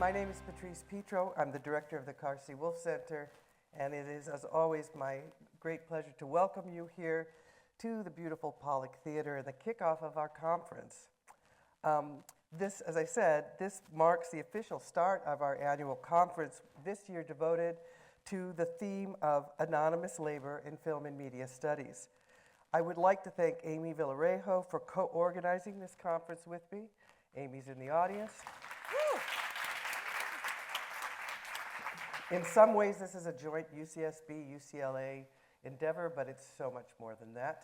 My name is Patrice Petro. I'm the director of the Carsey-Wolf Center, and it is, as always, my great pleasure to welcome you here to the beautiful Pollock Theater and the kickoff of our conference. This, as I said, this marks the official start of our annual conference, this year devoted to the theme of anonymous labor in film and media studies. I would like to thank Amy Villarejo for co-organizing this conference with me. Amy's in the audience. In some ways, this is a joint UCSB, UCLA endeavor, but it's so much more than that.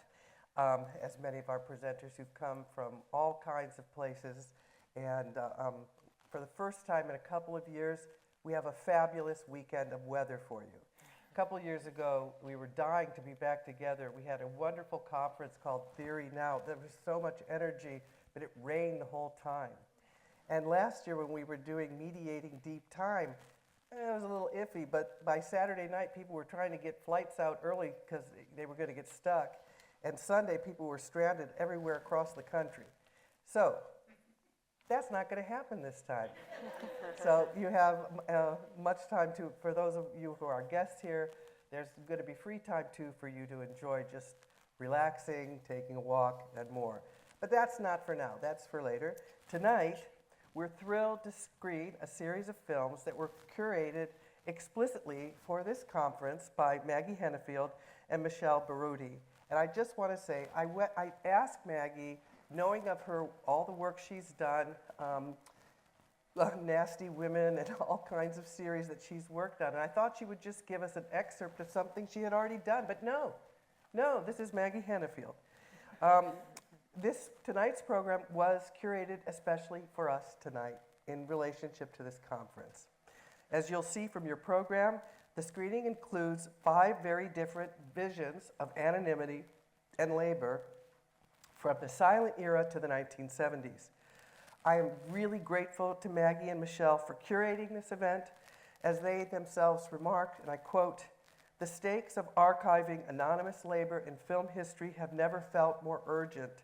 As many of our presenters who've come from all kinds of places, and for the first time in a couple of years, we have a fabulous weekend of weather for you. A couple years ago, we were dying to be back together. We had a wonderful conference called Theory Now. There was so much energy, but it rained the whole time. And last year when we were doing Mediating Deep Time, it was a little iffy, but by Saturday night, people were trying to get flights out early because they were going to get stuck. And Sunday, people were stranded everywhere across the country. So that's not going to happen this time. So you have much time to, for those of you who are guests here, there's going to be free time too for you to enjoy just relaxing, taking a walk, and more. But that's not for now, that's for later. Tonight, we're thrilled to screen a series of films that were curated explicitly for this conference by Maggie Hennefeld and Michelle Baroody. And I just want to say, I asked Maggie, knowing of her, all the work she's done, Nasty Women and all kinds of series that she's worked on, and I thought she would just give us an excerpt of something she had already done, but no, this is Maggie Hennefeld. Tonight's program was curated especially for us tonight in relationship to this conference. As you'll see from your program, the screening includes 5 very different visions of anonymity and labor from the silent era to the 1970s. I am really grateful to Maggie and Michelle for curating this event, as they themselves remarked, and I quote, "The stakes of archiving anonymous labor in film history have never felt more urgent.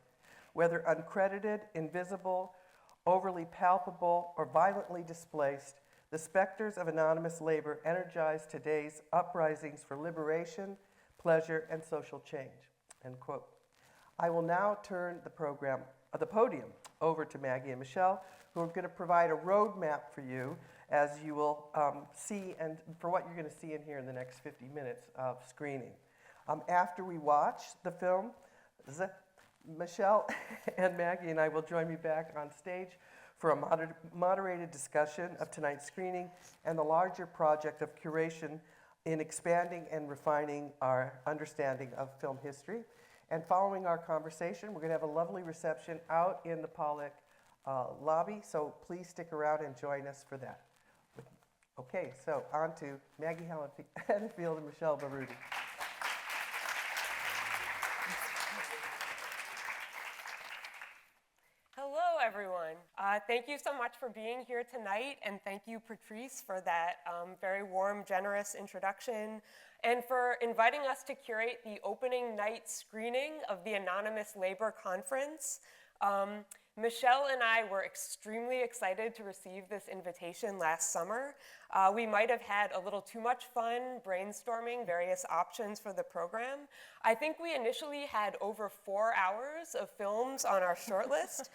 Whether uncredited, invisible, overly palpable, or violently displaced, the specters of anonymous labor energize today's uprisings for liberation, pleasure, and social change," end quote. I will now turn the podium over to Maggie and Michelle, who are going to provide a roadmap for you, as you will see, and for what you're going to see in here in the next 50 minutes of screening. After we watch the film, Michelle and Maggie and I will join me back on stage for a moderated discussion of tonight's screening and the larger project of curation in expanding and refining our understanding of film history. And following our conversation, we're going to have a lovely reception out in the Pollock lobby, so please stick around and join us for that. Okay, so on to Maggie Hennefeld and Michelle Baroody. Hello, everyone. Thank you so much for being here tonight, and thank you, Patrice, for that very warm, generous introduction, and for inviting us to curate the opening night screening of the Anonymous Labor Conference. Michelle and I were extremely excited to receive this invitation last summer. We might have had a little too much fun brainstorming various options for the program. I think we initially had over 4 hours of films on our shortlist.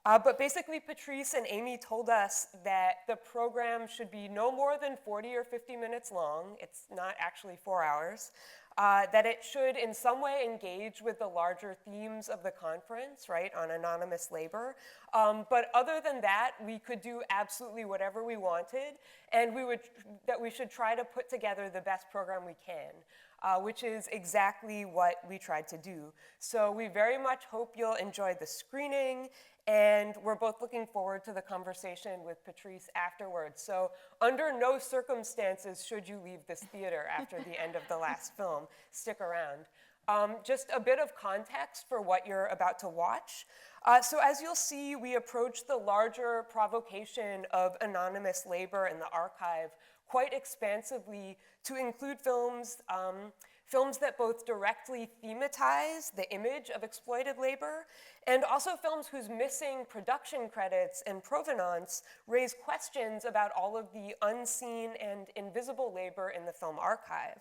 But basically, Patrice and Amy told us that the program should be no more than 40 or 50 minutes long. It's not actually 4 hours. That it should in some way engage with the larger themes of the conference, right, on anonymous labor. But other than that, we could do absolutely whatever we wanted, and that we should try to put together the best program we can, which is exactly what we tried to do. So we very much hope you'll enjoy the screening, and we're both looking forward to the conversation with Patrice afterwards. So under no circumstances should you leave this theater after the end of the last film. Stick around. Just a bit of context for what you're about to watch. So as you'll see, we approach the larger provocation of anonymous labor in the archive quite expansively to include films that both directly thematize the image of exploited labor, and also films whose missing production credits and provenance raise questions about all of the unseen and invisible labor in the film archive.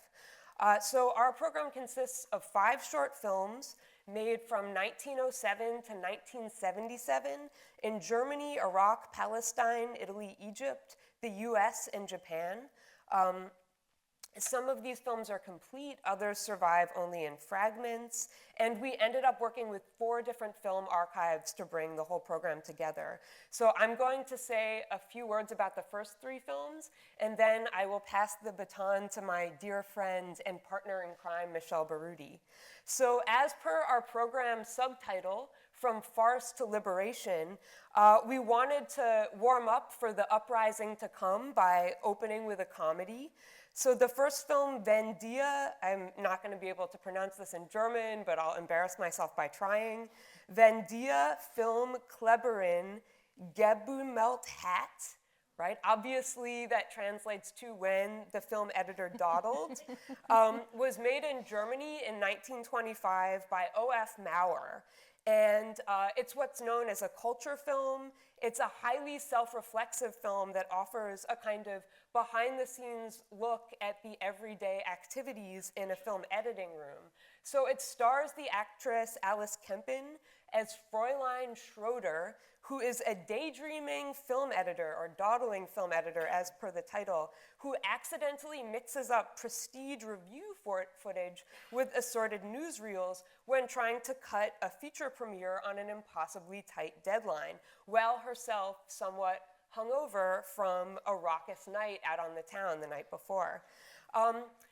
So our program consists of 5 short films made from 1907 to 1977 in Germany, Iraq, Palestine, Italy, Egypt, the US, and Japan. Some of these films are complete, others survive only in fragments, and we ended up working with 4 different film archives to bring the whole program together. So I'm going to say a few words about the first 3 films, and then I will pass the baton to my dear friend and partner in crime, Michelle Baroody. So as per our program subtitle, From Farce to Liberation, we wanted to warm up for the uprising to come by opening with a comedy. So the first film, Wenn dir, I'm not going to be able to pronounce this in German, but I'll embarrass myself by trying. Wenn dir Film Kleberin gebummelt hat, right? Obviously that translates to when the film editor dawdled, was made in Germany in 1925 by O.F. Maurer. And it's what's known as a culture film. It's a highly self-reflexive film that offers a kind of behind-the-scenes look at the everyday activities in a film editing room. So it stars the actress Alice Kempen as Fräulein Schroeder, who is a daydreaming film editor, or dawdling film editor as per the title, who accidentally mixes up prestige review footage with assorted newsreels when trying to cut a feature premiere on an impossibly tight deadline, while herself somewhat hungover from a raucous night out on the town the night before.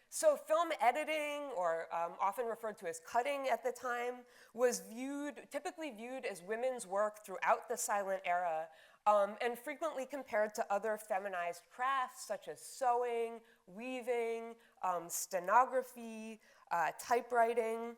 So film editing, or often referred to as cutting at the time, was typically viewed as women's work throughout the silent era, and frequently compared to other feminized crafts such as sewing, weaving, stenography, typewriting.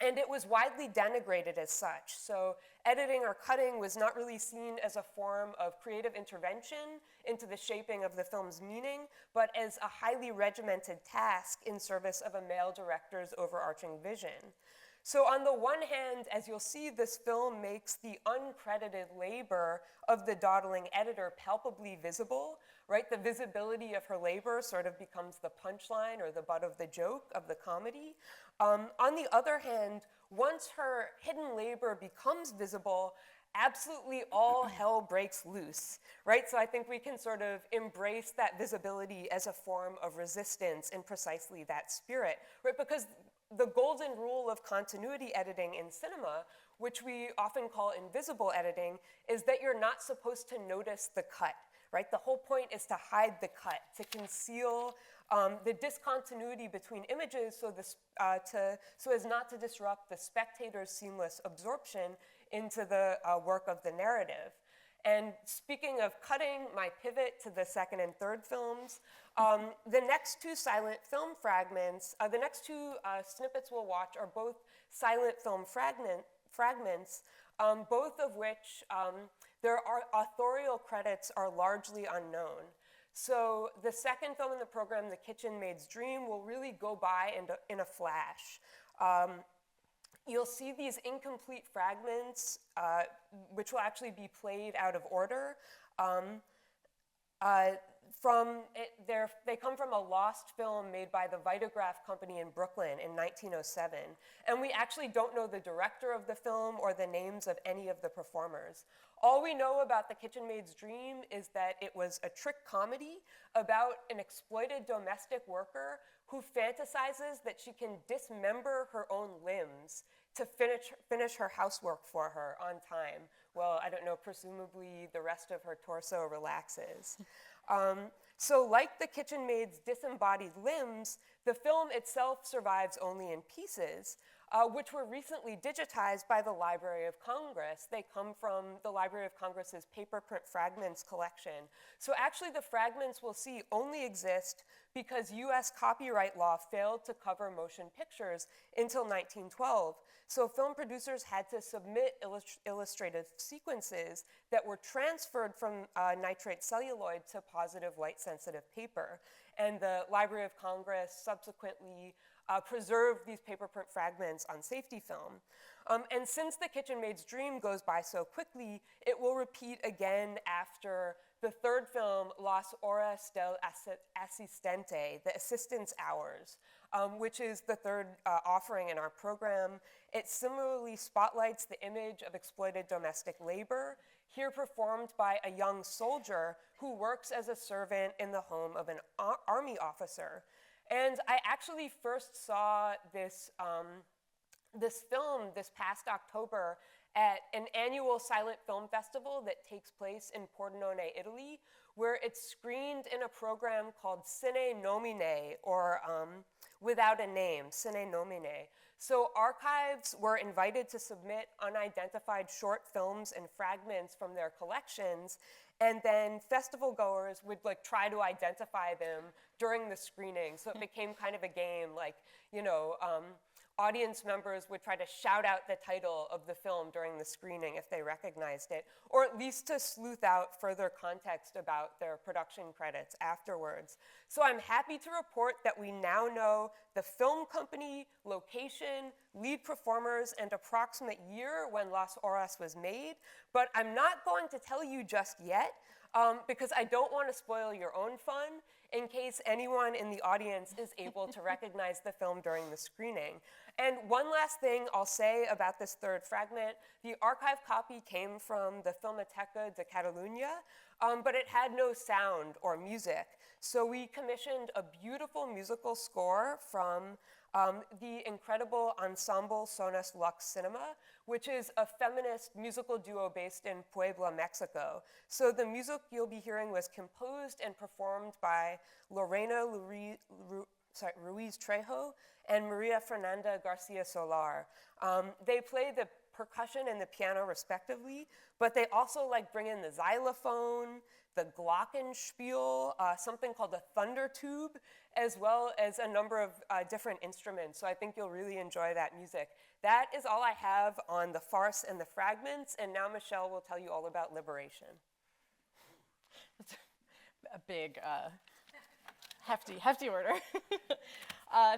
And it was widely denigrated as such. So editing or cutting was not really seen as a form of creative intervention into the shaping of the film's meaning, but as a highly regimented task in service of a male director's overarching vision. So on the one hand, as you'll see, this film makes the uncredited labor of the dawdling editor palpably visible, right? The visibility of her labor sort of becomes the punchline or the butt of the joke of the comedy. On the other hand, once her hidden labor becomes visible, absolutely all hell breaks loose, right? So I think we can sort of embrace that visibility as a form of resistance in precisely that spirit, right? Because the golden rule of continuity editing in cinema, which we often call invisible editing, is that you're not supposed to notice the cut, right? The whole point is to hide the cut, to conceal the discontinuity between images so as not to disrupt the spectator's seamless absorption into the work of the narrative. And speaking of cutting, my pivot to the second and third films, the next 2 silent film fragments, the next 2 snippets we'll watch are both silent film fragments, both of which their authorial credits are largely unknown. So the second film in the program, The Kitchen Maid's Dream, will really go by in a flash. You'll see these incomplete fragments, which will actually be played out of order. They come from a lost film made by the Vitagraph Company in Brooklyn in 1907. And we actually don't know the director of the film or the names of any of the performers. All we know about The Kitchen Maid's Dream is that it was a trick comedy about an exploited domestic worker who fantasizes that she can dismember her own limbs to finish her housework for her on time. Well, I don't know, presumably the rest of her torso relaxes. So like The Kitchen Maid's disembodied limbs, the film itself survives only in pieces. which were recently digitized by the Library of Congress. They come from the Library of Congress's paper print fragments collection. So actually the fragments we'll see only exist because US copyright law failed to cover motion pictures until 1912. So film producers had to submit illustrative sequences that were transferred from nitrate celluloid to positive light-sensitive paper. And the Library of Congress subsequently preserved these paper print fragments on safety film. And since The Kitchen Maid's Dream goes by so quickly, it will repeat again after the third film, Las Horas del Asistente, The Assistant's Hours, which is the third offering in our program. It similarly spotlights the image of exploited domestic labor, here performed by a young soldier who works as a servant in the home of an army officer. And I actually first saw this, this film this past October at an annual silent film festival that takes place in Pordenone, Italy, where it's screened in a program called Sine Nomine, or Without a Name, Sine Nomine. So archives were invited to submit unidentified short films and fragments from their collections, and then festival goers would try to identify them during the screening. So it became kind of a game, audience members would try to shout out the title of the film during the screening if they recognized it, or at least to sleuth out further context about their production credits afterwards. So I'm happy to report that we now know the film company, location, lead performers, and approximate year when Las Horas was made, but I'm not going to tell you just yet, because I don't want to spoil your own fun in case anyone in the audience is able to recognize the film during the screening. And one last thing I'll say about this third fragment, the archive copy came from the Filmoteca de Catalunya, but it had no sound or music. So we commissioned a beautiful musical score from the incredible ensemble Sonas Lux Cinema, which is a feminist musical duo based in Puebla, Mexico. So the music you'll be hearing was composed and performed by Lorena Ruiz Trejo and Maria Fernanda Garcia Solar. They play the percussion and the piano respectively, but they also bring in the xylophone, the glockenspiel, something called the thunder tube, as well as a number of different instruments. So I think you'll really enjoy that music. That is all I have on the farce and the fragments, and now Michelle will tell you all about liberation. That's a big, hefty order.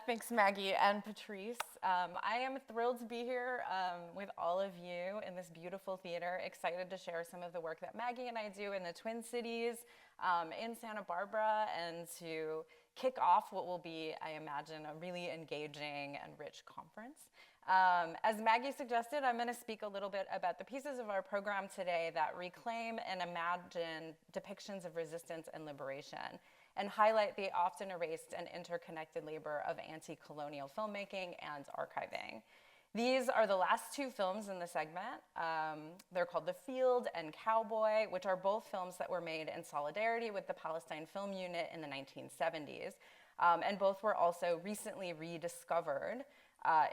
Thanks, Maggie and Patrice. I am thrilled to be here with all of you in this beautiful theater, excited to share some of the work that Maggie and I do in the Twin Cities, in Santa Barbara, and to kick off what will be, I imagine, a really engaging and rich conference. As Maggie suggested, I'm going to speak a little bit about the pieces of our program today that reclaim and imagine depictions of resistance and liberation, and highlight the often erased and interconnected labor of anti-colonial filmmaking and archiving. These are the last two films in the segment. They're called The Field and Cowboy, which are both films that were made in solidarity with the Palestine Film Unit in the 1970s. And both were also recently rediscovered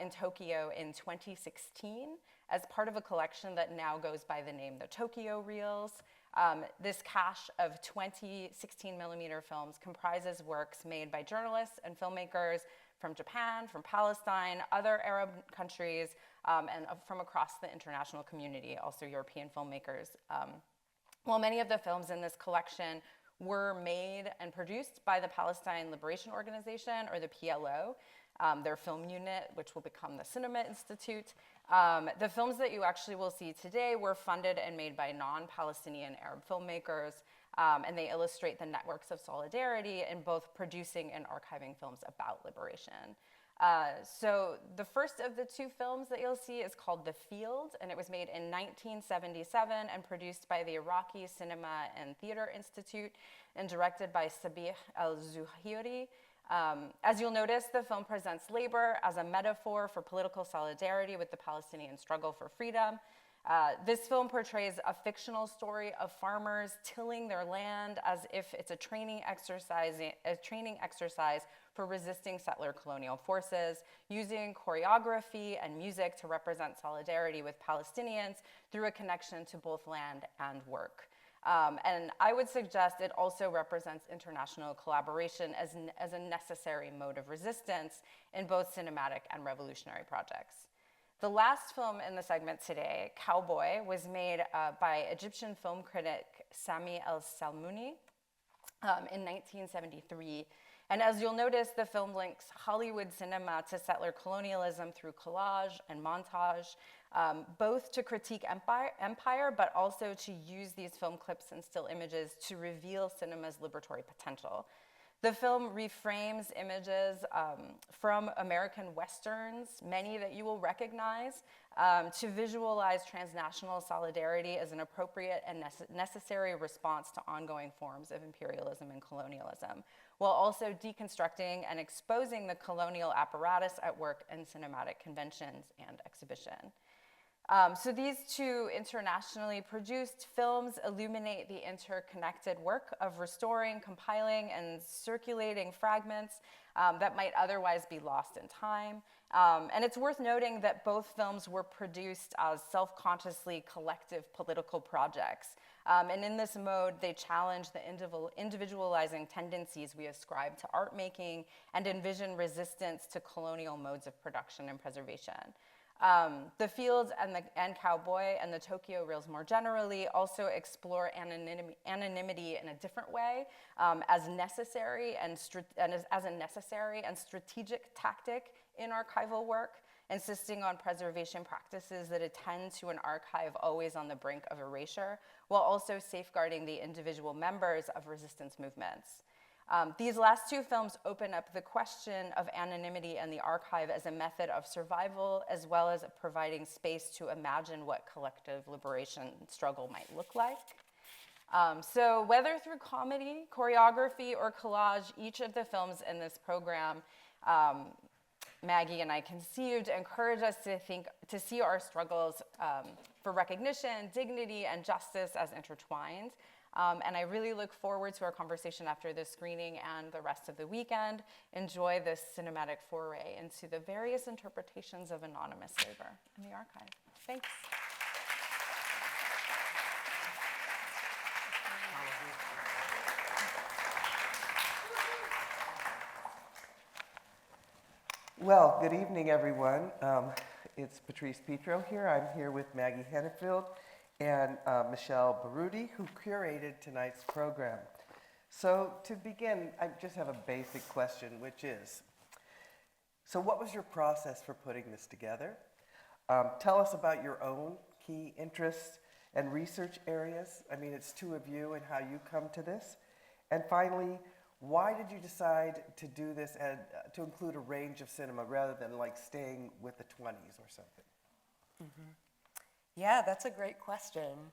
in Tokyo in 2016 as part of a collection that now goes by the name the Tokyo Reels. This cache of 20 16mm films comprises works made by journalists and filmmakers from Japan, from Palestine, other Arab countries, and from across the international community, also European filmmakers. While many of the films in this collection were made and produced by the Palestine Liberation Organization, or the PLO, their film unit, which will become the Filminstitut. The films that you actually will see today were funded and made by non-Palestinian Arab filmmakers, and they illustrate the networks of solidarity in both producing and archiving films about liberation. So the first of the two films that you'll see is called The Field, and it was made in 1977 and produced by the Iraqi Cinema and Theater Institute and directed by Sabih al-Zuhairi. As you'll notice, the film presents labor as a metaphor for political solidarity with the Palestinian struggle for freedom. This film portrays a fictional story of farmers tilling their land as if it's a training exercise for resisting settler colonial forces, using choreography and music to represent solidarity with Palestinians through a connection to both land and work. And I would suggest it also represents international collaboration as a necessary mode of resistance in both cinematic and revolutionary projects. The last film in the segment today, Cowboy, was made by Egyptian film critic Sami El-Salmouni in 1973. And as you'll notice, the film links Hollywood cinema to settler colonialism through collage and montage, both to critique empire, but also to use these film clips and still images to reveal cinema's liberatory potential. The film reframes images from American Westerns, many that you will recognize, to visualize transnational solidarity as an appropriate and necessary response to ongoing forms of imperialism and colonialism, while also deconstructing and exposing the colonial apparatus at work in cinematic conventions and exhibition. So these two internationally produced films illuminate the interconnected work of restoring, compiling, and circulating fragments that might otherwise be lost in time. And it's worth noting that both films were produced as self-consciously collective political projects. And in this mode, they challenge the individualizing tendencies we ascribe to art making and envision resistance to colonial modes of production and preservation. The Fields and Cowboy and the Tokyo Reels more generally also explore anonymity in a different way as a necessary and strategic tactic in archival work, insisting on preservation practices that attend to an archive always on the brink of erasure, while also safeguarding the individual members of resistance movements. These last two films open up the question of anonymity and the archive as a method of survival, as well as providing space to imagine what collective liberation struggle might look like. So whether through comedy, choreography, or collage, each of the films in this program, Maggie and I conceived, encourage us to see our struggles for recognition, dignity, and justice as intertwined. And I really look forward to our conversation after this screening and the rest of the weekend. Enjoy this cinematic foray into the various interpretations of anonymous labor in the archive. Thanks. Well, good evening, everyone. It's Patrice Petro here. I'm here with Maggie Hennefeld and Michelle Baroody, who curated tonight's program. So to begin, I just have a basic question, which is, so what was your process for putting this together? Tell us about your own key interests and research areas. I mean, it's two of you and how you come to this. And finally, why did you decide to do this and to include a range of cinema rather than like staying with the 20s or something? Mm-hmm. Yeah, that's a great question.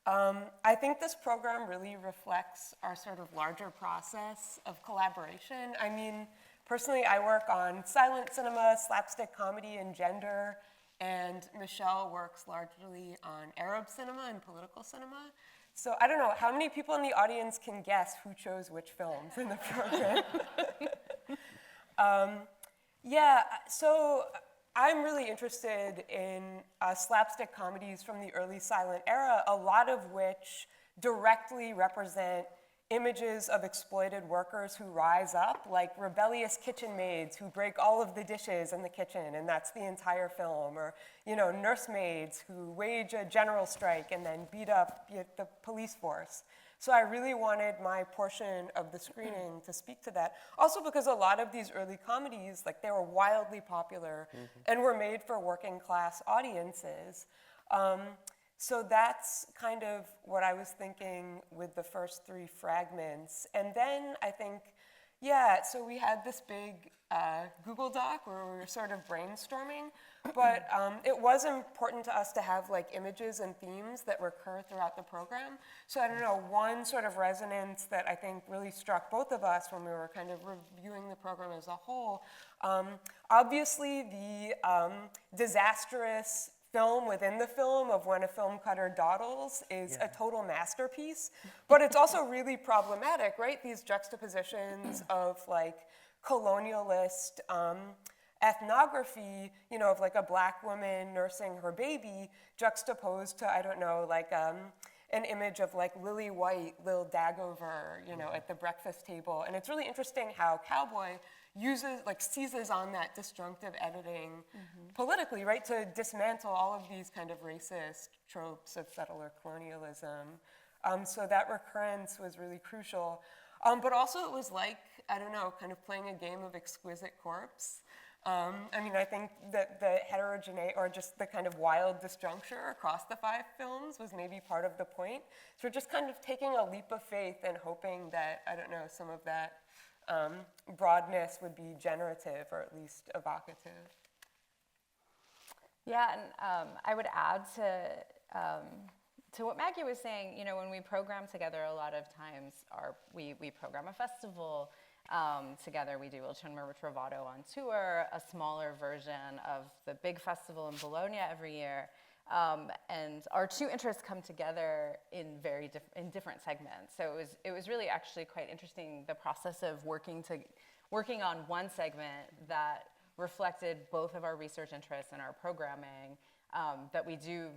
I think this program really reflects our sort of larger process of collaboration. I mean, personally, I work on silent cinema, slapstick comedy, and gender, and Michelle works largely on Arab cinema and political cinema. So I don't know, how many people in the audience can guess who chose which films in the program? Yeah, so I'm really interested in slapstick comedies from the early silent era, a lot of which directly represent images of exploited workers who rise up, like rebellious kitchen maids who break all of the dishes in the kitchen, and that's the entire film, or nursemaids who wage a general strike and then beat up the police force. So I really wanted my portion of the screening to speak to that. Also because a lot of these early comedies, like they were wildly popular and were made for working class audiences. So that's kind of what I was thinking with the first three fragments. And then I think, yeah, so we had this big Google Doc where we were sort of brainstorming, but it was important to us to have like images and themes that recur throughout the program. So I don't know, one sort of resonance that I think really struck both of us when we were kind of reviewing the program as a whole, obviously the disastrous film within the film of when a film cutter dawdles is a total masterpiece, but it's also really problematic, right? These juxtapositions of like colonialist ethnography, you know, of like a black woman nursing her baby juxtaposed to, I don't know, like an image of like Lily White, Lil Dagover, you know, at the breakfast table. And it's really interesting how Cowboy seizes on that disjunctive editing politically, right, to dismantle all of these kind of racist tropes of settler colonialism. So that recurrence was really crucial. But also it was like, I don't know, kind of playing a game of exquisite corpse. I mean, I think that the heterogeneity, or just the kind of wild disjuncture across the 5 films was maybe part of the point. So we're just kind of taking a leap of faith and hoping that, I don't know, some of that broadness would be generative or at least evocative. Yeah, and I would add to what Maggie was saying, you know, when we program together, a lot of times we program a festival together. We do Il Cinema Ritrovato on tour, a smaller version of the big festival in Bologna every year. And our 2 interests come together in different segments. So it was really actually quite interesting, the process of working on one segment that reflected both of our research interests and our programming, that we do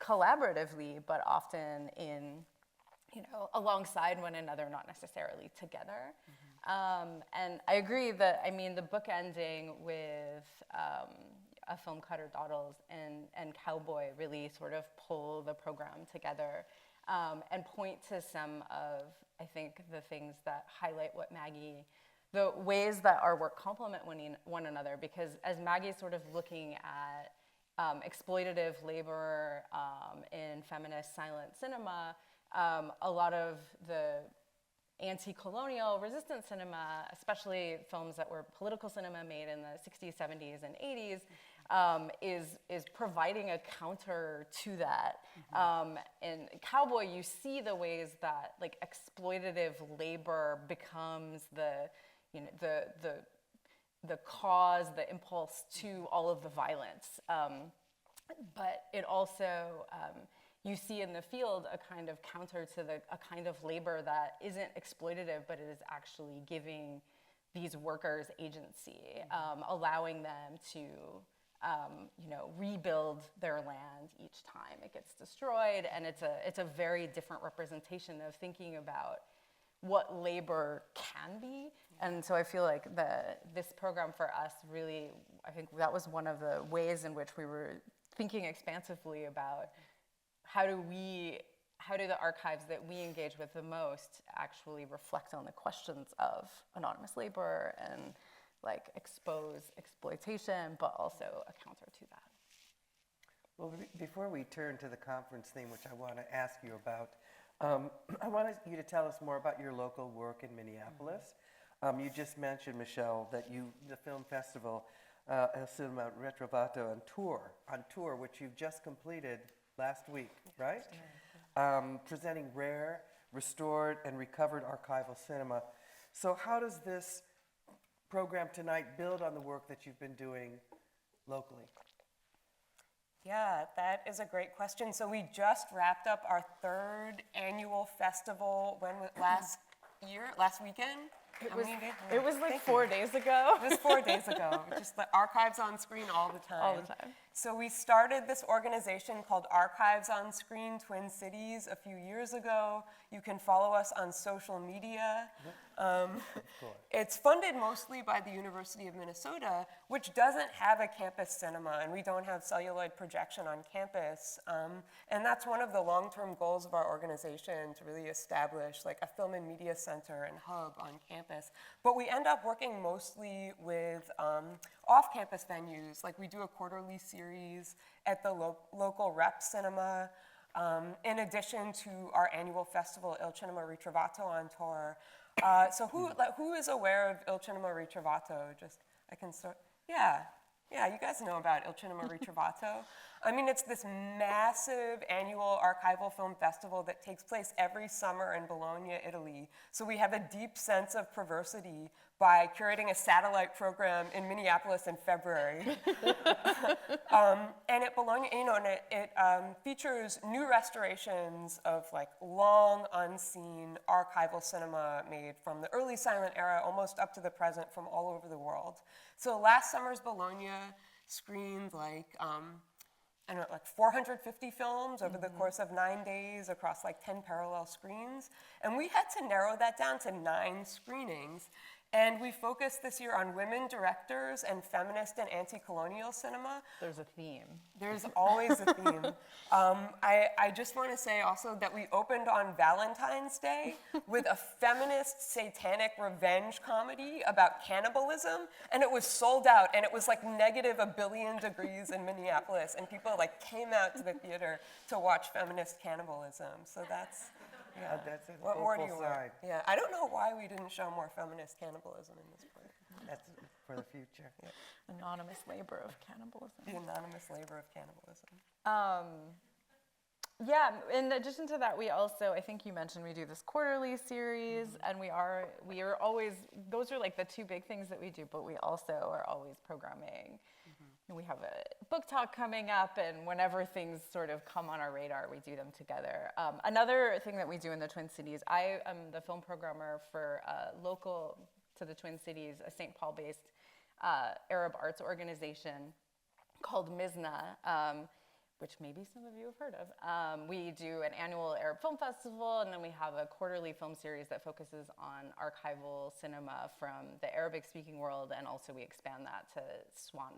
collaboratively, but often in, you know, alongside one another, not necessarily together. And I agree that, I mean, the book ending with A Film Cutter Dawdles and Cowboy really sort of pull the program together and point to some of, I think, the things that highlight what Maggie, the ways that our work complement one another, because as Maggie's sort of looking at exploitative labor in feminist silent cinema, a lot of the anti-colonial resistance cinema, especially films that were political cinema made in the 60s, 70s, and 80s, is providing a counter to that. In Cowboy, you see the ways that like exploitative labor becomes the cause, the impulse to all of the violence. But it also, you see in the field a kind of counter to a kind of labor that isn't exploitative, but it is actually giving these workers agency, allowing them to, you know, rebuild their land each time it gets destroyed. And it's a very different representation of thinking about what labor can be. And so I feel like this program for us really, I think that was one of the ways in which we were thinking expansively about how do the archives that we engage with the most actually reflect on the questions of anonymous labor and like expose exploitation, but also a counter to that. Well, before we turn to the conference theme, which I want to ask you about, I want you to tell us more about your local work in Minneapolis. You just mentioned, Michelle, that the film festival, Il Cinema Ritrovato on tour, which you've just completed last week, right? Presenting rare, restored, and recovered archival cinema. So how does this program tonight build on the work that you've been doing locally? Yeah, that is a great question. So we just wrapped up our 3rd annual festival, last weekend? It was like 4 days ago. It was 4 days ago. Just the archives on screen all the time. All the time. So we started this organization called Archives on Screen Twin Cities a few years ago. You can follow us on social media. It's funded mostly by the University of Minnesota, which doesn't have a campus cinema, and we don't have celluloid projection on campus. And that's one of the long-term goals of our organization, to really establish like a film and media center and hub on campus. But we end up working mostly with off-campus venues. Like we do a quarterly series at the local rep cinema, in addition to our annual festival, Il Cinema Ritrovato on tour. So who is aware of Il Cinema Ritrovato? Yeah, you guys know about Il Cinema Ritrovato. I mean, it's this massive annual archival film festival that takes place every summer in Bologna, Italy. So we have a deep sense of perversity by curating a satellite program in Minneapolis in February. And at Bologna, and it features new restorations of like long unseen archival cinema made from the early silent era almost up to the present from all over the world. So last summer's Bologna screened like, I don't know, like 450 films over the course of 9 days across like 10 parallel screens. And we had to narrow that down to 9 screenings. And we focused this year on women directors and feminist and anti-colonial cinema. There's a theme. There's always a theme. I just want to say also that we opened on Valentine's Day with a feminist satanic revenge comedy about cannibalism, and it was sold out, and it was like negative -1 billion degrees in Minneapolis, and people like came out to the theater to watch feminist cannibalism. So that's, yeah. That's a What more do hopeful you want? sign. Yeah, I don't know why we didn't show more feminist cannibalism in this play. That's for the future. Anonymous labor of cannibalism. The anonymous labor of cannibalism. Yeah, in addition to that, we also, I think you mentioned we do this quarterly series, and we are always, those are like the 2 big things that we do, but we also are always programming. And we have a book talk coming up, and whenever things sort of come on our radar, we do them together. Another thing that we do in the Twin Cities, I am the film programmer for local to the Twin Cities, a St. Paul-based Arab arts organization called MISNA, which maybe some of you have heard of. We do an annual Arab Film Festival, and then we have a quarterly film series that focuses on archival cinema from the Arabic-speaking world, and also we expand that to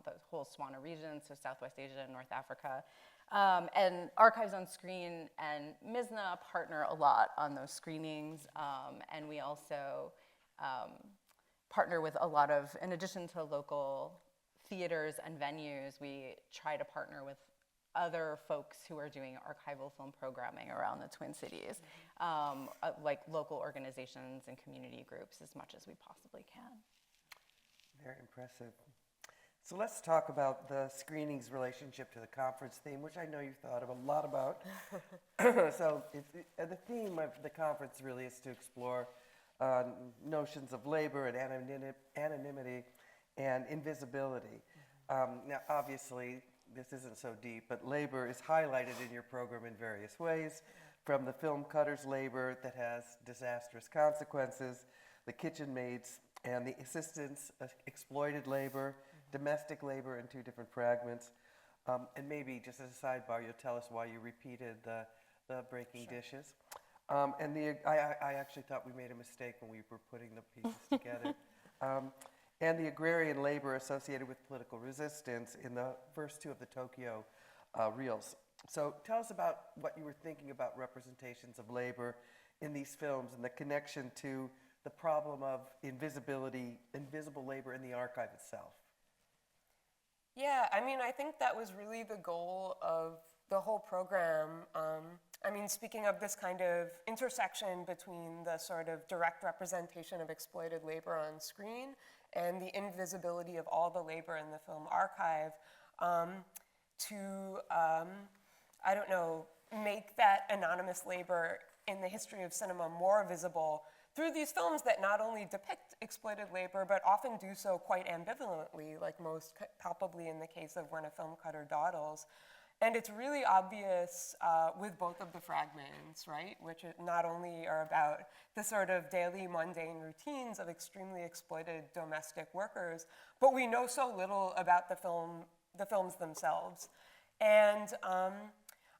the whole Swana region, so Southwest Asia and North Africa. And Archives on Screen and MISNA partner a lot on those screenings, and we also partner with a lot of, in addition to local theaters and venues, we try to partner with other folks who are doing archival film programming around the Twin Cities, like local organizations and community groups as much as we possibly can. Very impressive. So let's talk about the screening's relationship to the conference theme, which I know you've thought of a lot about. So the theme of the conference really is to explore notions of labor and anonymity and invisibility. Now, obviously, this isn't so deep, but labor is highlighted in your program in various ways, from the film cutter's labor that has disastrous consequences, the kitchen maids and the assistants' exploited labor, domestic labor in 2 different fragments, and maybe just as a sidebar, you'll tell us why you repeated the breaking dishes. And I actually thought we made a mistake when we were putting the pieces together. And the agrarian labor associated with political resistance in the first 2 of the Tokyo reels. So tell us about what you were thinking about representations of labor in these films and the connection to the problem of invisible labor in the archive itself. Yeah, I mean, I think that was really the goal of the whole program. I mean, speaking of this kind of intersection between the sort of direct representation of exploited labor on screen and the invisibility of all the labor in the film archive, I don't know, make that anonymous labor in the history of cinema more visible through these films that not only depict exploited labor, but often do so quite ambivalently, like most palpably in the case of When a Film Cutter Dawdles. And it's really obvious with both of the fragments, right? Which not only are about the sort of daily mundane routines of extremely exploited domestic workers, but we know so little about the films themselves. And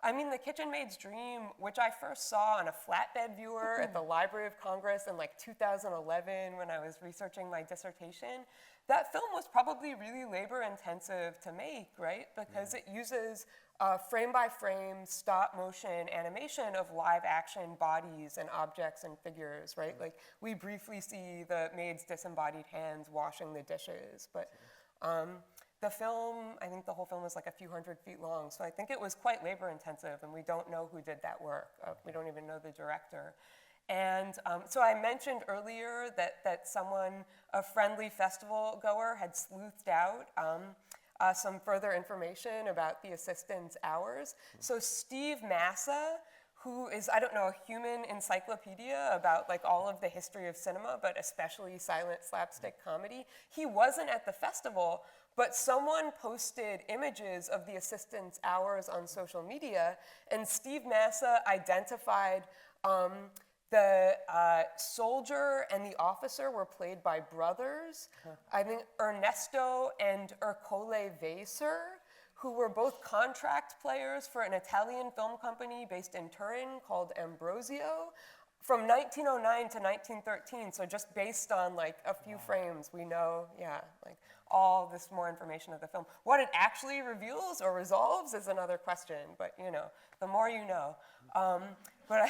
I mean, The Kitchen Maid's Dream, which I first saw on a flatbed viewer at the Library of Congress in like 2011 when I was researching my dissertation, that film was probably really labor intensive to make, right? Because it uses frame-by-frame stop-motion animation of live-action bodies and objects and figures, right? Like, we briefly see the maid's disembodied hands washing the dishes, but the film, I think the whole film is like a few hundred feet long, so I think it was quite labor-intensive, and we don't know who did that work. We don't even know the director. And so I mentioned earlier that someone, a friendly festival goer, had sleuthed out some further information about the assistant's hours. So Steve Massa, who is, I don't know, a human encyclopedia about like all of the history of cinema, but especially silent slapstick comedy, he wasn't at the festival, but someone posted images of the assistant's hours on social media, and Steve Massa identified the soldier and the officer were played by brothers. I think Ernesto and Ercole Weiser, who were both contract players for an Italian film company based in Turin called Ambrosio from 1909 to 1913. So just based on like a few frames, we know, like all this more information of the film. What it actually reveals or resolves is another question, but you know, the more you know. But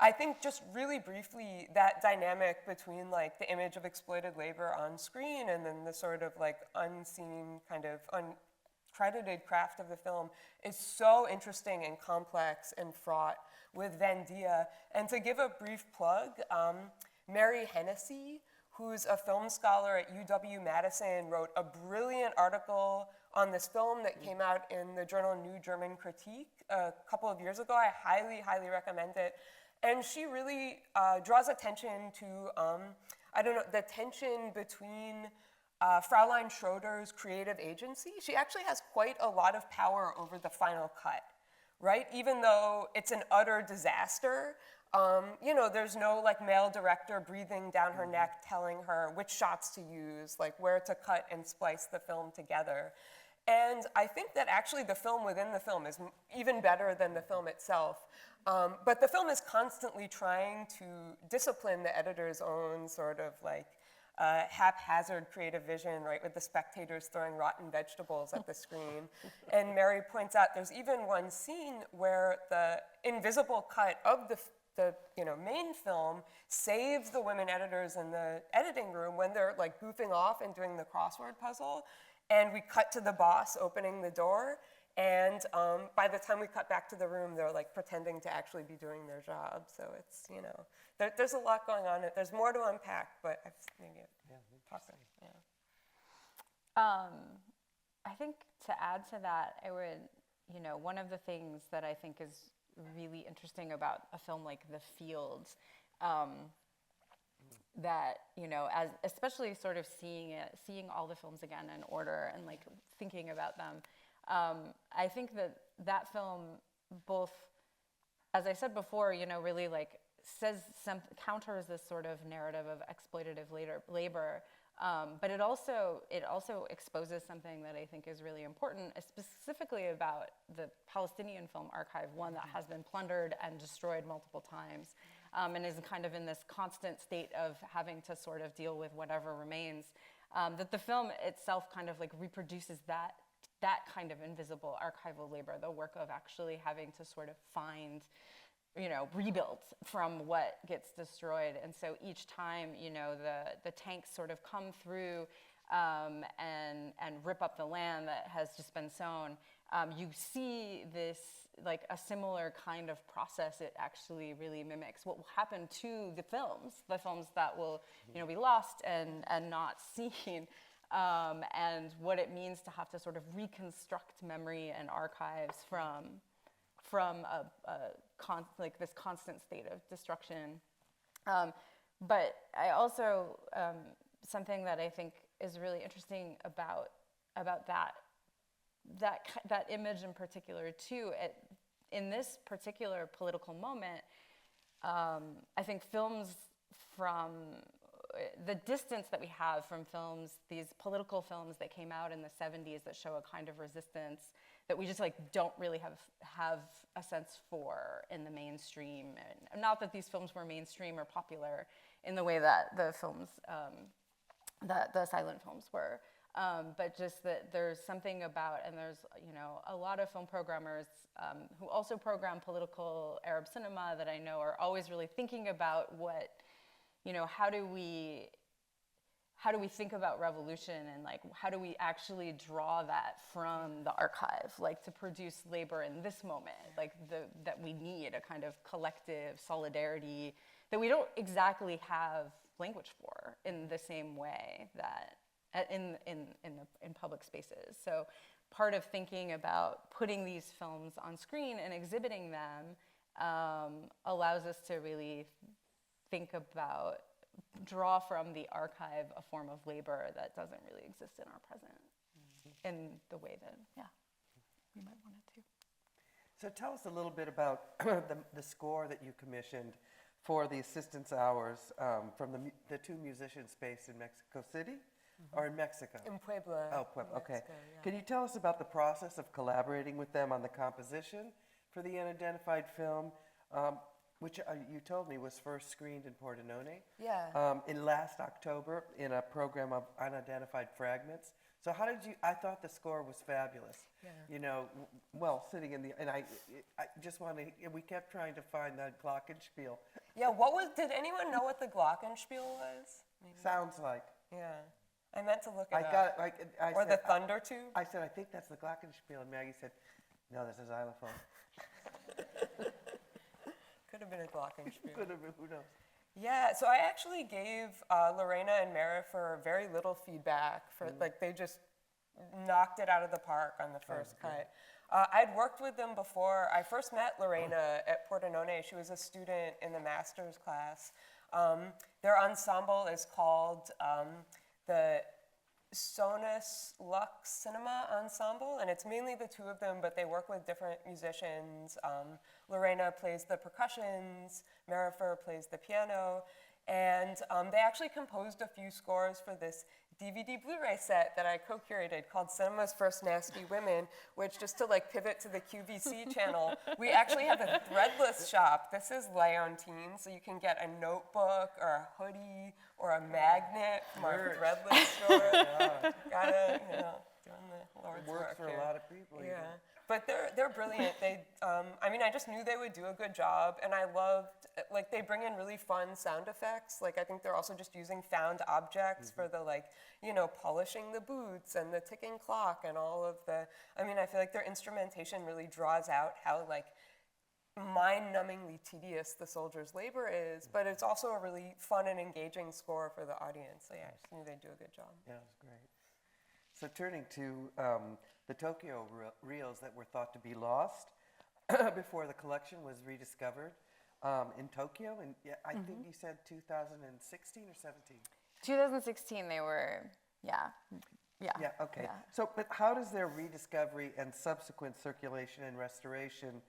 I think just really briefly, that dynamic between like the image of exploited labor on screen and then the sort of like unseen kind of uncredited craft of the film is so interesting and complex and fraught with Vendia. And to give a brief plug, Maggie Hennefeld, who's a film scholar at UW-Madison, wrote a brilliant article on this film that came out in the journal New German Critique a couple of years ago. I highly, highly recommend it. And she really draws attention to, I don't know, the tension between Fraulein Schroeder's creative agency. She actually has quite a lot of power over the final cut, right? Even though it's an utter disaster, you know, there's no like male director breathing down her neck telling her which shots to use, like where to cut and splice the film together. And I think that actually the film within the film is even better than the film itself. But the film is constantly trying to discipline the editor's own sort of like haphazard creative vision, right, with the spectators throwing rotten vegetables at the screen. And Mary points out there's even one scene where the invisible cut of the main film saves the women editors in the editing room when they're like goofing off and doing the crossword puzzle. And we cut to the boss opening the door. And by the time we cut back to the room, they're like pretending to actually be doing their job. So it's, you know, there's a lot going on. There's more to unpack, but maybe talk about it. Yeah. I think to add to that, I would, you know, one of the things that I think is really interesting about a film like The Fields, that, you know, as especially sort of seeing all the films again in order and like thinking about them, I think that film both, as I said before, you know, really like counters this sort of narrative of exploitative labor, but it also exposes something that I think is really important, specifically about the Palestinian film archive, one that has been plundered and destroyed multiple times, and is kind of in this constant state of having to sort of deal with whatever remains. That the film itself kind of like reproduces that kind of invisible archival labor, the work of actually having to sort of find, you know, rebuild from what gets destroyed. And so each time, you know, the tanks sort of come through and rip up the land that has just been sown, you see this, like a similar kind of process it actually really mimics what will happen to the films that will, you know, be lost and not seen. And what it means to have to sort of reconstruct memory and archives from like this constant state of destruction. But I also, something that I think is really interesting about that image in particular too, in this particular political moment, I think films from the distance that we have from films, these political films that came out in the 70s that show a kind of resistance that we just like don't really have a sense for in the mainstream. And not that these films were mainstream or popular in the way that the films, that the silent films were, but just that there's something about, and there's, you know, a lot of film programmers who also program political Arab cinema that I know are always really thinking about what, you know, how do we think about revolution, and like how do we actually draw that from the archive, like to produce labor in this moment, like that we need a kind of collective solidarity that we don't exactly have language for in the same way that in public spaces. So part of thinking about putting these films on screen and exhibiting them allows us to really think about, draw from the archive a form of labor that doesn't really exist in our present in the way that, we might want it to. So tell us a little bit about the score that you commissioned for the assistance hours from the two musicians based in Mexico City, or in Mexico? In Puebla. Oh, Puebla, okay. Mexico, yeah. Can you tell us about the process of collaborating with them on the composition for the unidentified film, which you told me was first screened in Pordenone? Yeah. In last October in a program of unidentified fragments. So how did you, I thought the score was fabulous. Yeah. You know, well, sitting in the, and I just want to, we kept trying to find that glockenspiel. Yeah, did anyone know what the glockenspiel was? Maybe. Sounds like. Yeah. I meant to look it I up. got it, I or said, the thunder tube? I said, I think that's the glockenspiel, and Maggie said, no, that's a xylophone. Could have been a glockenspiel. Could have been, who knows? Yeah, so I actually gave Lorena and Marifer very little feedback. Like, they just knocked it out of the park on the first cut. I'd worked with them before. I first met Lorena at Pordenone. She was a student in the master's class. Their ensemble is called the Sonus Lux Cinema Ensemble, and it's mainly the two of them, but they work with different musicians. Lorena plays the percussions, Marifer plays the piano, and they actually composed a few scores for this DVD Blu-ray set that I co-curated called Cinema's First Nasty Women, which, just to like pivot to the QVC channel, we actually have a threadless shop. This is Leontine, so you can get a notebook or a hoodie or a magnet from our threadless store. Gotta, doing the Lord's work. Works for here. a lot of people. Yeah. But they're brilliant. I just knew they would do a good job, and I loved, like, they bring in really fun sound effects. Like, I think they're also just using found objects for the, like, polishing the boots and the ticking clock and all of the, I feel like their instrumentation really draws out how, like, mind-numbingly tedious the soldier's labor is, but it's also a really fun and engaging score for the audience. So yeah, I just knew they'd do a good job. Yeah, it was great. So turning to the Tokyo reels that were thought to be lost before the collection was rediscovered in Tokyo, and I think you said 2016 or 17? 2016, they were, yeah, okay. Yeah. So, but how does their rediscovery and subsequent circulation and restoration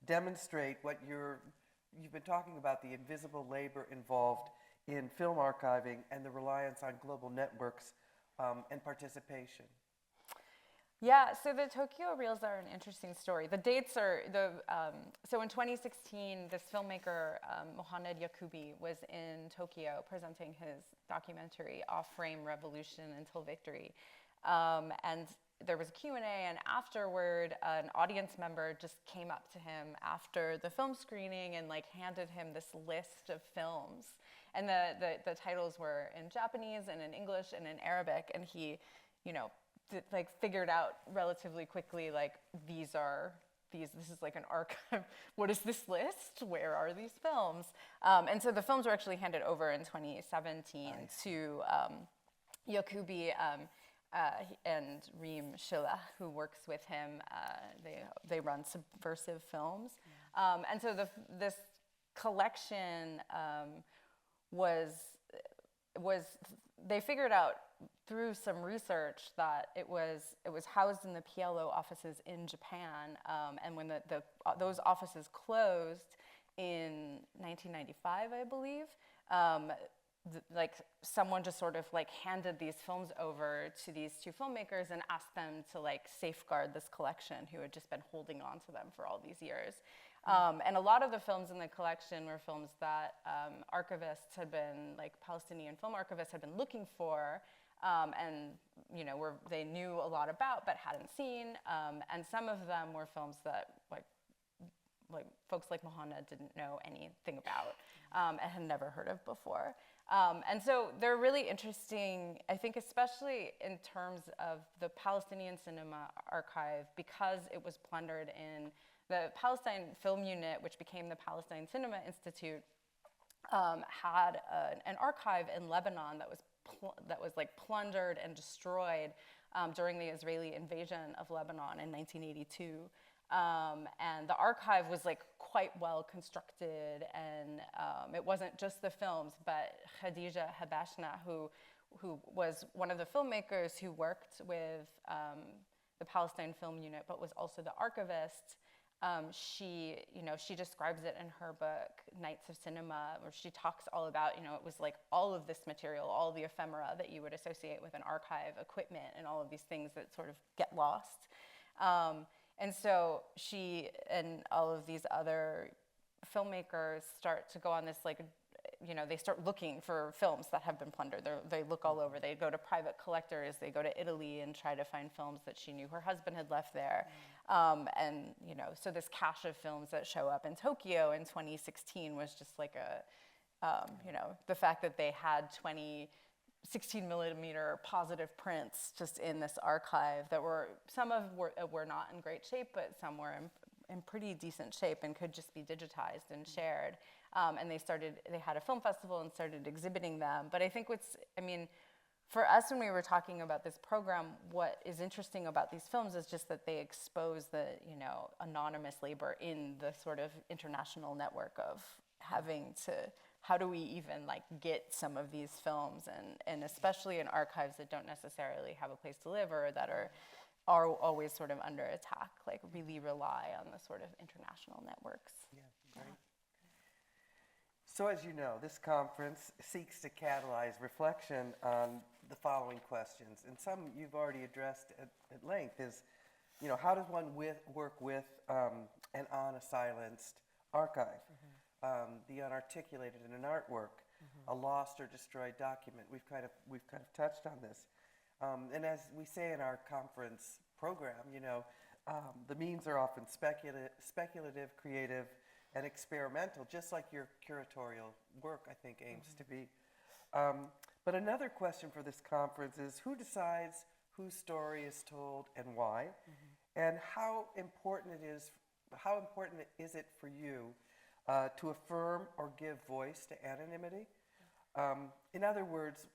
demonstrate what you've been talking about, the invisible labor involved in film archiving and the reliance on global networks and participation? Yeah, so the Tokyo reels are an interesting story. The dates are, so in 2016, this filmmaker, Mohamed Yacoubi, was in Tokyo presenting his documentary, Off-Frame Revolution Until Victory. And there was a Q&A, and afterward, an audience member just came up to him after the film screening and like handed him this list of films. And the titles were in Japanese and in English and in Arabic, and he, figured out relatively quickly, like, this is like an archive. What is this list? Where are these films? And so the films were actually handed over in 2017 to Yacoubi and Reem Shilla, who works with him. They run Subversive Films. And so this collection was they figured out through some research that it was housed in the PLO offices in Japan, and when those offices closed in 1995, I believe, someone just sort of like handed these films over to these two filmmakers and asked them to like safeguard this collection, who had just been holding on to them for all these years. And a lot of the films in the collection were films that archivists had been, like Palestinian film archivists had been looking for, and they knew a lot about but hadn't seen. And some of them were films that like folks like Mohamed didn't know anything about and had never heard of before. And so they're really interesting, I think, especially in terms of the Palestinian Cinema Archive, because it was plundered in the Palestine Film Unit, which became the Palestine Cinema Institute, had an archive in Lebanon that was that was like plundered and destroyed during the Israeli invasion of Lebanon in 1982. And the archive was like quite well constructed, and it wasn't just the films, but Khadija Habashna, who was one of the filmmakers who worked with the Palestine Film Unit, but was also the archivist. She describes it in her book, Nights of Cinema, where she talks all about, it was like all of this material, all the ephemera that you would associate with an archive, equipment, and all of these things that sort of get lost. And so she and all of these other filmmakers start to go on this, like, they start looking for films that have been plundered. They look all over. They go to private collectors. They go to Italy and try to find films that she knew her husband had left there. And, so this cache of films that show up in Tokyo in 2016 was just like the fact that they had 20 16 millimeter positive prints just in this archive that some were not in great shape, but some were in pretty decent shape and could just be digitized and shared. And they had a film festival and started exhibiting them. But I think for us, when we were talking about this program, what is interesting about these films is just that they expose the, anonymous labor in the sort of international network of having to, how do we even get some of these films, and especially in archives that don't necessarily have a place to live or that are always sort of under attack, really rely on the sort of international networks. Yeah, great. So as you know, this conference seeks to catalyze reflection on the following questions, and some you've already addressed at length is, how does one work with and on a silenced archive, the unarticulated in an artwork, a lost or destroyed document? We've kind of touched on this, and as we say in our conference program, the means are often speculative, creative, and experimental, just like your curatorial work, I think, aims to be. But another question for this conference is, who decides whose story is told and why? And how important is it for you to affirm or give voice to anonymity? In other words,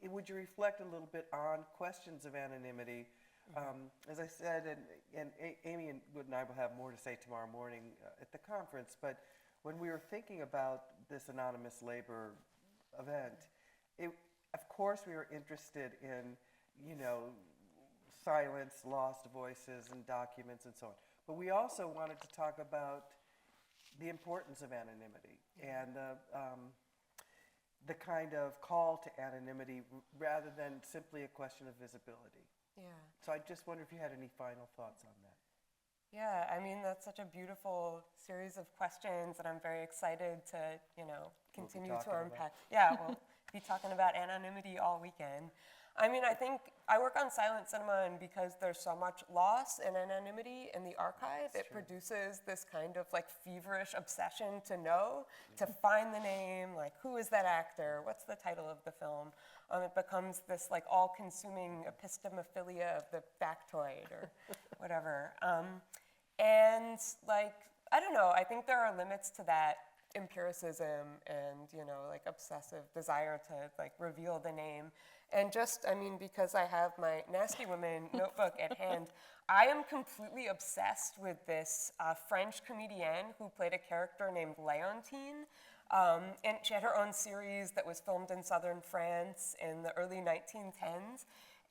would you reflect a little bit on questions of anonymity? As I said, and Amy and Wood and I will have more to say tomorrow morning at the conference, but when we were thinking about this anonymous labor event, of course we were interested in, silence, lost voices and documents and so on. But we also wanted to talk about the importance of anonymity and the kind of call to anonymity rather than simply a question of visibility. Yeah. So I just wonder if you had any final thoughts on that. Yeah, that's such a beautiful series of questions, and I'm very excited to, continue to unpack. Yeah, we'll be talking about anonymity all weekend. I think I work on silent cinema, and because there's so much loss and anonymity in the archive, it produces this kind of feverish obsession to know, to find the name, who is that actor, what's the title of the film. It becomes this all-consuming epistemophilia of the factoid or whatever. And I don't know, I think there are limits to that empiricism and, obsessive desire to reveal the name. And just, because I have my Nasty Women notebook at hand, I am completely obsessed with this French comedienne who played a character named Leontine. And she had her own series that was filmed in southern France in the early 1910s.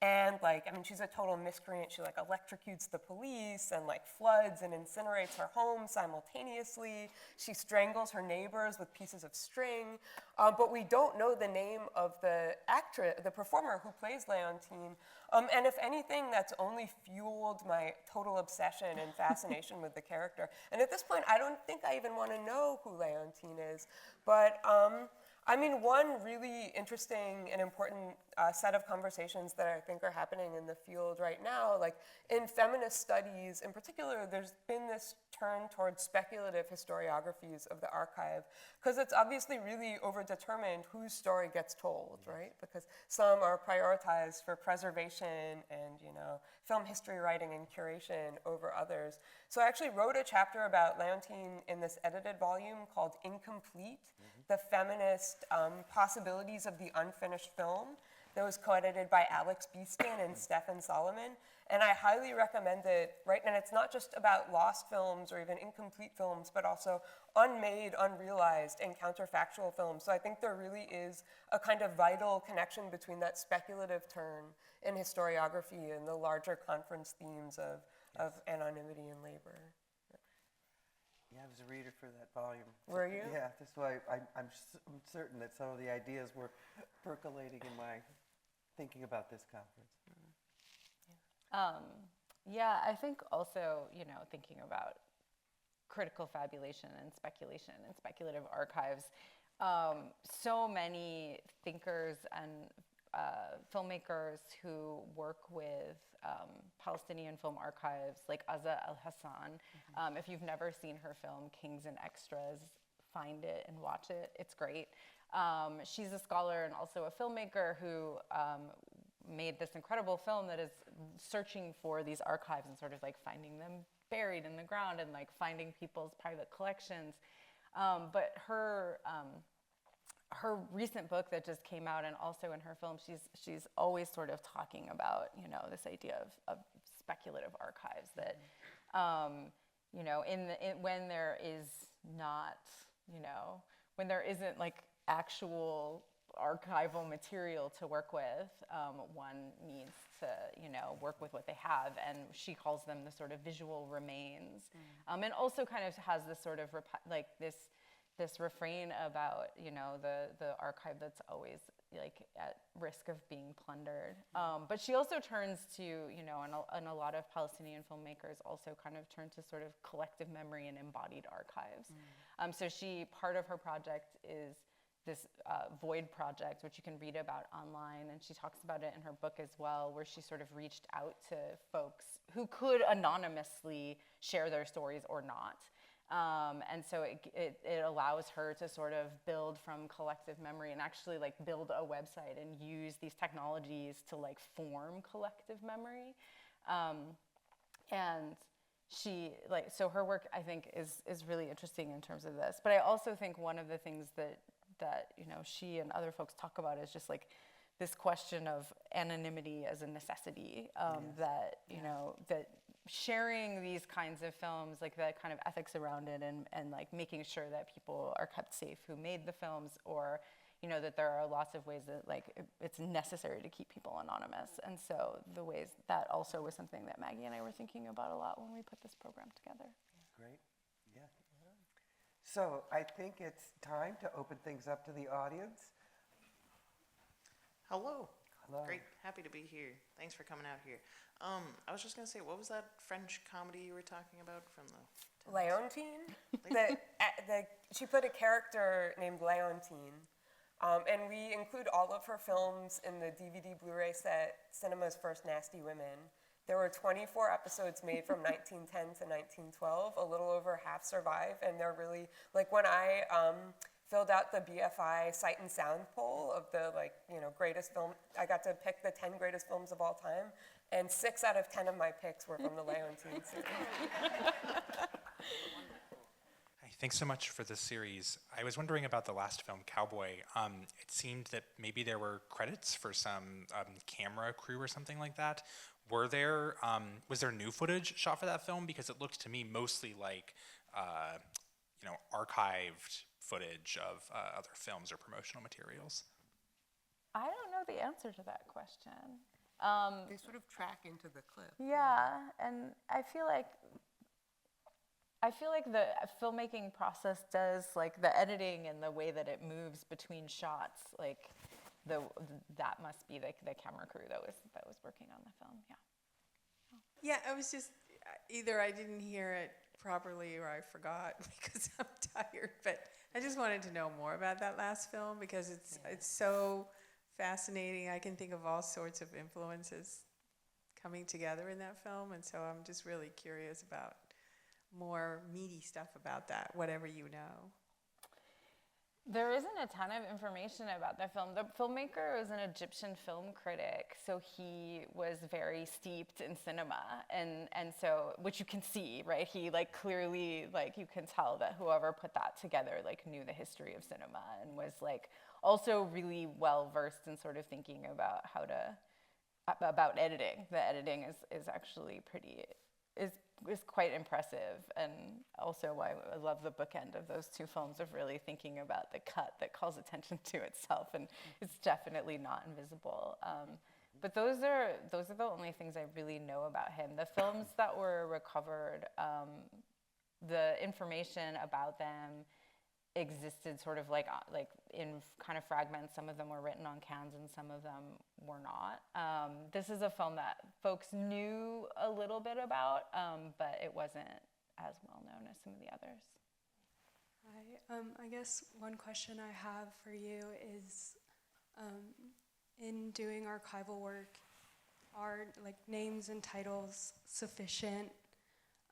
And she's a total miscreant. She electrocutes the police and floods and incinerates her home simultaneously. She strangles her neighbors with pieces of string. But we don't know the name of the actress, the performer who plays Leontine. And if anything, that's only fueled my total obsession and fascination with the character. And at this point, I don't think I even want to know who Leontine is. But one really interesting and important set of conversations that I think are happening in the field right now, in feminist studies in particular, there's been this turn towards speculative historiographies of the archive, because it's obviously really overdetermined whose story gets told, right? Because some are prioritized for preservation and, film history writing and curation over others. So I actually wrote a chapter about Leontine in this edited volume called Incomplete, the feminist possibilities of the unfinished film. that was co-edited by Alex Beeston and Stefan Solomon. And I highly recommend it, right? And it's not just about lost films or even incomplete films, but also unmade, unrealized, and counterfactual films. So I think there really is a kind of vital connection between that speculative turn in historiography and the larger conference themes of anonymity and labor. Yeah, I was a reader for that volume. Were you? Yeah, that's why I'm certain that some of the ideas were percolating in my thinking about this conference. Yeah, I think also, thinking about critical fabulation and speculation and speculative archives, so many thinkers and filmmakers who work with Palestinian film archives, like Azza Al-Hassan. If you've never seen her film, Kings and Extras, find it and watch it. It's great. She's a scholar and also a filmmaker who made this incredible film that is searching for these archives and sort of like finding them buried in the ground and like finding people's private collections. But her recent book that just came out, and also in her film, she's always sort of talking about this idea of speculative archives that when there is not when there isn't like actual archival material to work with, one needs to work with what they have, and she calls them the sort of visual remains, and also kind of has this sort of this refrain about the archive that's always like at risk of being plundered. But she also turns to and a lot of Palestinian filmmakers also kind of turn to sort of collective memory and embodied archives. So part of her project is this Void project, which you can read about online, and she talks about it in her book as well, where she sort of reached out to folks who could anonymously share their stories or not. And so it allows her to sort of build from collective memory and actually like build a website and use these technologies to like form collective memory. And she so her work, I think, is really interesting in terms of this. But I also think one of the things that she and other folks talk about is just like this question of anonymity as a necessity, that that sharing these kinds of films, like the kind of ethics around it, and like making sure that people are kept safe who made the films, or that there are lots of ways that like it's necessary to keep people anonymous. And so the ways that also was something that Maggie and I were thinking about a lot when we put this program together. Great, yeah. So I think it's time to open things up to the audience. Hello. Hello. Great. Happy to be here. Thanks for coming out here. I was just going to say, what was that French comedy you were talking about from the... Leontine? She put a character named Leontine. And we include all of her films in the DVD Blu-ray set, Cinema's First Nasty Women. There were 24 episodes made from 1910 to 1912. A little over half survive, and they're really, like when I filled out the BFI Sight and Sound poll of the greatest film, I got to pick the 10 greatest films of all time, and 6 out of 10 of my picks were from the Leontine series. Thanks so much for this series. I was wondering about the last film, Cowboy. It seemed that maybe there were credits for some camera crew or something like that. Was there new footage shot for that film? Because it looked to me mostly like, archived footage of other films or promotional materials. I don't know the answer to that question. They sort of track into the clip. Yeah, and I feel like the filmmaking process does, like the editing and the way that it moves between shots, like that must be the camera crew that was working on the film. Yeah, I was just either I didn't hear it properly or I forgot because I'm tired. But I just wanted to know more about that last film because it's so fascinating. I can think of all sorts of influences coming together in that film, and so I'm just really curious about more meaty stuff about that, whatever you know. There isn't a ton of information about the film. The filmmaker was an Egyptian film critic, so he was very steeped in cinema, and so, which you can see, right? He clearly, you can tell that whoever put that together knew the history of cinema and was also really well versed in sort of thinking about about editing. The editing is actually is quite impressive, and also why I love the bookend of those two films of really thinking about the cut that calls attention to itself, and it's definitely not invisible. But those are the only things I really know about him. The films that were recovered, the information about them existed sort of like in kind of fragments. Some of them were written on cans and some of them were not. This is a film that folks knew a little bit about, but it wasn't as well known as some of the others. Hi, I guess one question I have for you is, in doing archival work, are like names and titles sufficient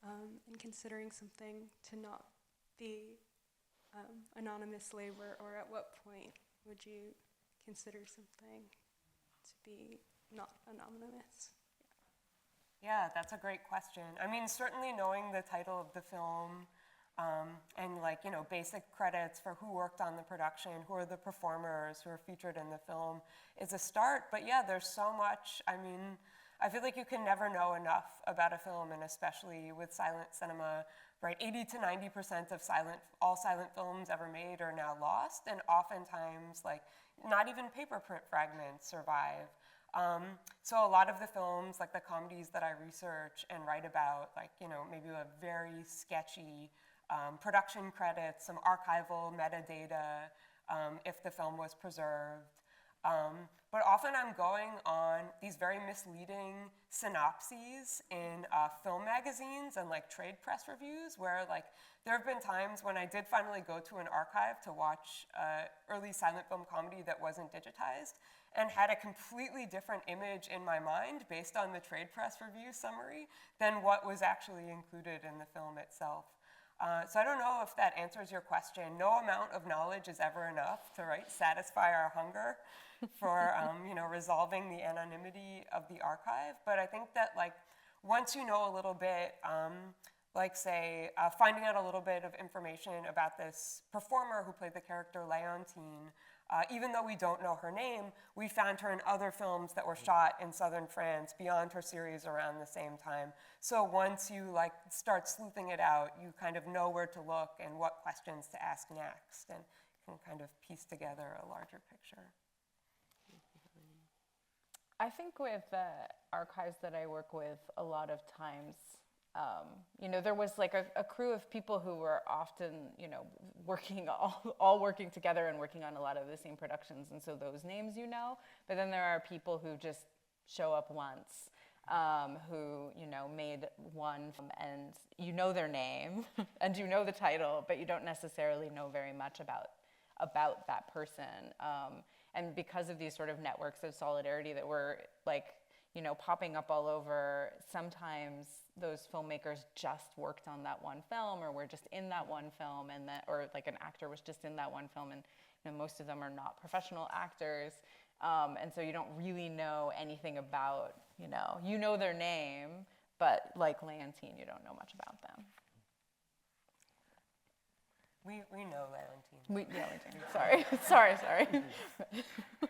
in considering something to not be anonymous labor, or at what point would you consider something to be not anonymous? Yeah, that's a great question. I mean, certainly knowing the title of the film and like, you know, basic credits for who worked on the production, who are the performers who are featured in the film is a start. But yeah, there's so much. I mean, I feel like you can never know enough about a film, and especially with silent cinema, right? 80 to 90% of all silent films ever made are now lost, and oftentimes, like, not even paper print fragments survive. So a lot of the films, like the comedies that I research and write about, like, you know, maybe a very sketchy production credits, some archival metadata, if the film was preserved. But often I'm going on these very misleading synopses in film magazines and like trade press reviews, where like there have been times when I did finally go to an archive to watch early silent film comedy that wasn't digitized, and had a completely different image in my mind based on the trade press review summary than what was actually included in the film itself. So I don't know if that answers your question. No amount of knowledge is ever enough to, right, satisfy our hunger for, you know, resolving the anonymity of the archive. But I think that, like, once you know a little bit, like, say, finding out a little bit of information about this performer who played the character Leontine, even though we don't know her name, we found her in other films that were shot in southern France beyond her series around the same time. So once you like start sleuthing it out, you kind of know where to look and what questions to ask next, and can kind of piece together a larger picture. I think with the archives that I work with, a lot of times, you know, there was like a crew of people who were often, you know, working all working together and working on a lot of the same productions, and so those names you know. But then there are people who just show up once, who, you know, made one film, and you know their name and you know the title, but you don't necessarily know very much about that person. And because of these sort of networks of solidarity that were like, you know, popping up all over, sometimes those filmmakers just worked on that one film, or were just in that one film, and that, or like an actor was just in that one film, and you know, most of them are not professional actors, and so you don't really know anything about, you know their name, but like Leontine, you don't know much about them. We know Leontine. Leontine. Sorry.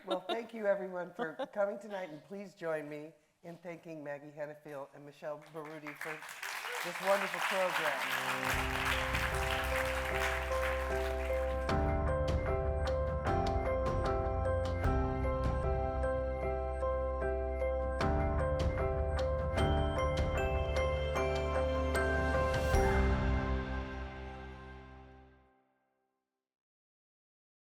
Well, thank you everyone for coming tonight, and please join me in thanking Maggie Hennefeld and Michelle Baroody for this wonderful program.